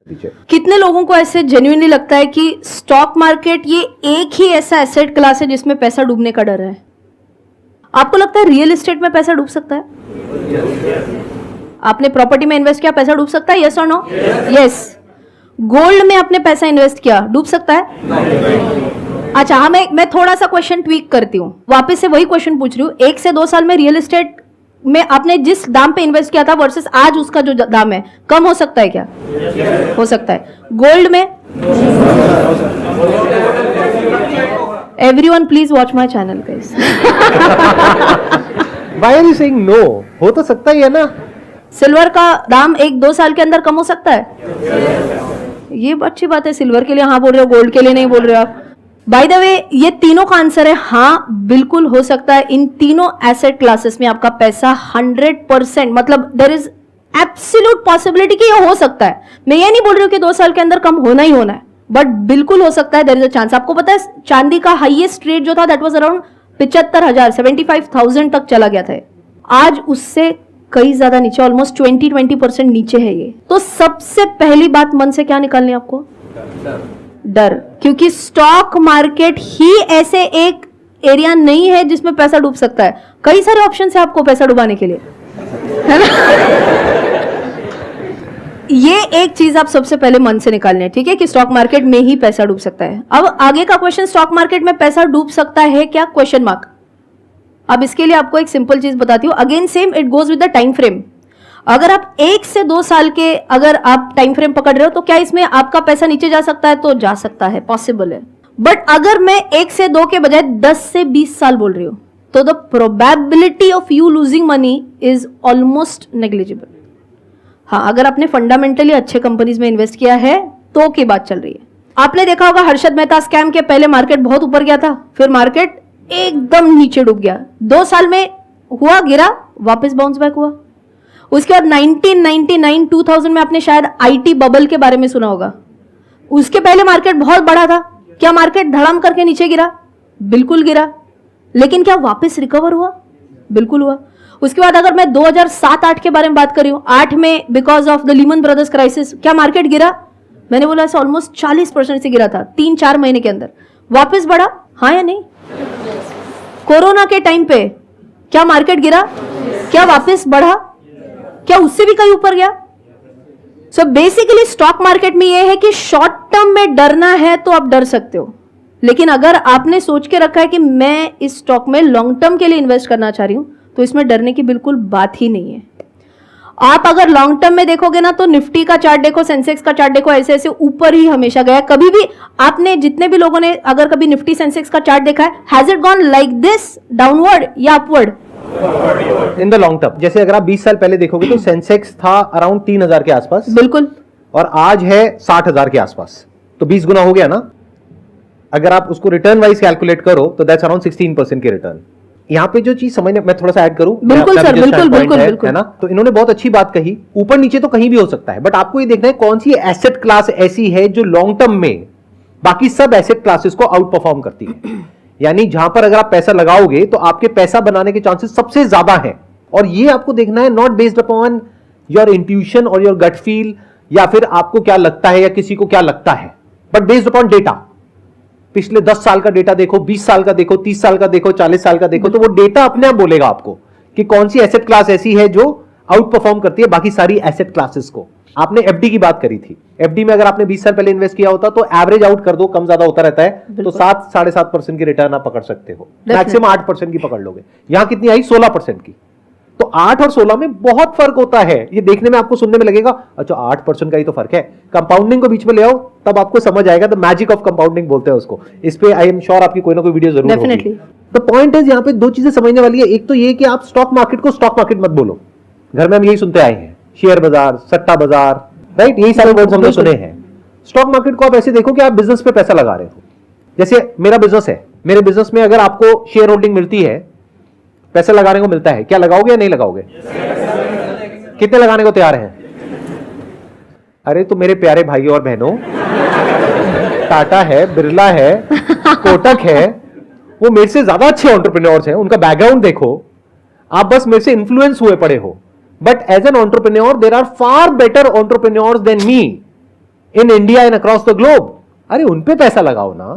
कितने लोगों को ऐसे जेन्युइनली लगता है कि स्टॉक मार्केट ये एक ही ऐसा एसेट क्लास है जिसमें पैसा डूबने का डर है? आपको लगता है रियल एस्टेट में पैसा डूब सकता है? आपने प्रॉपर्टी में इन्वेस्ट किया, पैसा डूब सकता है? यस और नो? यस। गोल्ड में आपने पैसा इन्वेस्ट किया, डूब सकता है? अच्छा, हाँ, मैं थोड़ा सा क्वेश्चन ट्वीक करती हूँ, वापस से वही क्वेश्चन पूछ रही हूँ। 1 से 2 साल में रियल एस्टेट में आपने जिस दाम पे इन्वेस्ट किया था वर्सेस आज उसका जो दाम है, कम हो सकता है क्या? हो सकता है। गोल्ड में? Everyone please watch my channel guys. Why are you saying no? हो तो सकता ही है ना। सिल्वर का दाम 1-2 साल के अंदर कम हो सकता है? ये अच्छी बात है, सिल्वर के लिए हाँ बोल रहे हो, गोल्ड के लिए नहीं बोल रहे हो आप। बाय द वे, ये तीनों का आंसर है हाँ, बिल्कुल हो सकता है। इन तीनों एसेट क्लासेस में आपका पैसा 100%, मतलब देयर इज एब्सोल्यूट पॉसिबिलिटी कि ये हो सकता है। मैं ये नहीं बोल रही हूँ कि 2 साल के अंदर कम होना ही होना है, बट बिल्कुल हो सकता है, देयर इज अ चांस। आपको पता है चांदी का हाईएस्ट रेट जो था दैट वाज अराउंड 75,000, 75,000 तक चला गया था। आज उससे कई ज्यादा नीचे, ऑलमोस्ट 20% नीचे है ये। तो सबसे पहली बात मन से क्या निकालनी है आपको? डर। क्योंकि स्टॉक मार्केट ही ऐसे एक एरिया नहीं है जिसमें पैसा डूब सकता है। कई सारे ऑप्शन है आपको पैसा डुबाने के लिए, है ना? ये एक चीज आप सबसे पहले मन से निकालनी है, ठीक है, कि स्टॉक मार्केट में ही पैसा डूब सकता है। अब आगे का क्वेश्चन, स्टॉक मार्केट में पैसा डूब सकता है क्या? Question mark. अब इसके लिए आपको एक सिंपल चीज बताती हूँ। Again same, it goes with the time frame. अगर आप 1 से 2 साल के अगर आप टाइम फ्रेम पकड़ रहे हो तो क्या इसमें आपका पैसा नीचे जा सकता है? तो जा सकता है, पॉसिबल है। बट अगर मैं 1 से 2 के बजाय 10 से 20 साल बोल रही हूं तो the probability of you losing money is almost negligible. हाँ, अगर आपने फंडामेंटली अच्छे कंपनीज में इन्वेस्ट किया है तो की बात चल रही है। आपने देखा होगा हर्षद मेहता स्कैम के पहले मार्केट बहुत ऊपर गया था, फिर मार्केट एकदम नीचे डूब गया। 2 साल में हुआ, गिरा, वापस बाउंस बैक हुआ। उसके बाद 1999 2000 में आपने शायद आईटी बबल के बारे में सुना होगा। उसके पहले मार्केट बहुत बड़ा था। क्या मार्केट धड़ाम करके नीचे गिरा? बिल्कुल गिरा। लेकिन क्या वापस रिकवर हुआ? बिल्कुल हुआ। उसके बाद अगर मैं 2007-8 के बारे में बात कर रही हूं, 8 में because of the Lehman brothers crisis, क्या मार्केट गिरा? मैंने बोला ऐसा ऑलमोस्ट 40% से गिरा था 3-4 महीने के अंदर। वापस बढ़ा, हाँ या नहीं? कोरोना के टाइम पे क्या मार्केट गिरा? क्या वापस बढ़ा? क्या उससे भी कहीं ऊपर गया? सो बेसिकली स्टॉक मार्केट में यह है कि शॉर्ट टर्म में डरना है तो आप डर सकते हो, लेकिन अगर आपने सोच के रखा है कि मैं इस स्टॉक में लॉन्ग टर्म के लिए इन्वेस्ट करना चाह रही हूं तो इसमें डरने की बिल्कुल बात ही नहीं है। आप अगर लॉन्ग टर्म में देखोगे ना तो निफ्टी का चार्ट देखो, सेंसेक्स का चार्ट देखो, ऐसे ऐसे ऊपर ही हमेशा गया। कभी भी आपने, जितने भी लोगों ने अगर कभी निफ्टी सेंसेक्स का चार्ट देखा है, has it gone like this downward या upward? In the long term. जैसे अगर आप 20 साल पहले देखोगे तो सेंसेक्स था अराउंड 3000 के आसपास, बिल्कुल, और आज है 60,000 के आसपास, तो 20 गुना हो गया ना। अगर आप उसको रिटर्न वाइज कैलकुलेट करो तो दैट्स अराउंड 16% के रिटर्न। यहाँ पे जो चीज समझने, मैं थोड़ा सा ऐड करूं, बिल्कुल सर, बिल्कुल बिल्कुल है ना, तो इन्होंने बहुत अच्छी बात कही। ऊपर नीचे तो कहीं भी हो सकता है, बट आपको ये देखना है कौन सी एसेट क्लास ऐसी है जो लॉन्ग टर्म में बाकी सब एसेट क्लासेस को आउट परफॉर्म करती है। यानी जहां पर अगर आप पैसा लगाओगे तो आपके पैसा बनाने के चांसेस सबसे ज्यादा हैं। और ये आपको देखना है not based upon your intuition और योर गट फील, या फिर आपको क्या लगता है या किसी को क्या लगता है, बट बेस्ड अपॉन डेटा। पिछले 10 साल का डेटा देखो, 20 साल का देखो, 30 साल का देखो, 40 साल का देखो, तो वो डेटा अपने आप बोलेगा आपको कि कौन सी एसेट क्लास ऐसी है जो आउट परफॉर्म करती है बाकी सारी एसेट क्लासेस को। आपने एफडी की बात करी थी। एफडी में अगर आपने 20 साल पहले इन्वेस्ट किया होता तो एवरेज आउट कर दो, कम ज्यादा होता रहता है, तो 7-7.5% की रिटर्न आप पकड़ सकते हो, मैक्सिमम 8% की पकड़ लोगे। यहां कितनी आई? 16% की। तो 8 और 16 में बहुत फर्क होता है। ये देखने में आपको, सुनने में लगेगा अच्छा 8% का ही तो फर्क है। कंपाउंडिंग को बीच में ले आओ तब आपको समझ आएगा। द मैजिक ऑफ कंपाउंडिंग बोलते हैं उसको। इस पे आई एम श्योर आपकी कोई ना कोई वीडियो जरूर होगी। तो पॉइंट इज, यहाँ पे 2 चीजें समझने वाली है। एक तो ये कि आप स्टॉक मार्केट को स्टॉक मार्केट मत बोलो। घर में हम यही सुनते आए हैं, शेयर बाजार, सट्टा बाजार, राइट, यही सारे वर्ड्स हमने सुने हैं। स्टॉक मार्केट को आप ऐसे देखो कि आप बिजनेस पे पैसा लगा रहे हो। जैसे मेरा बिजनेस है, मेरे बिजनेस में अगर आपको शेयर होल्डिंग मिलती है, पैसा लगाने को मिलता है, क्या लगाओगे या नहीं लगाओगे? कितने लगाने को तैयार हैं? अरे तो मेरे प्यारे भाइयों और बहनों, टाटा है, बिरला है, कोटक है, वो मेरे से ज्यादा अच्छे एंटरप्रेन्योर्स हैं। उनका बैकग्राउंड देखो, आप बस मेरे से इन्फ्लुएंस हुए पड़े हो। But as an entrepreneur there are far better entrepreneurs than me. In India and across the globe, अरे उन पे पैसा लगाओ ना।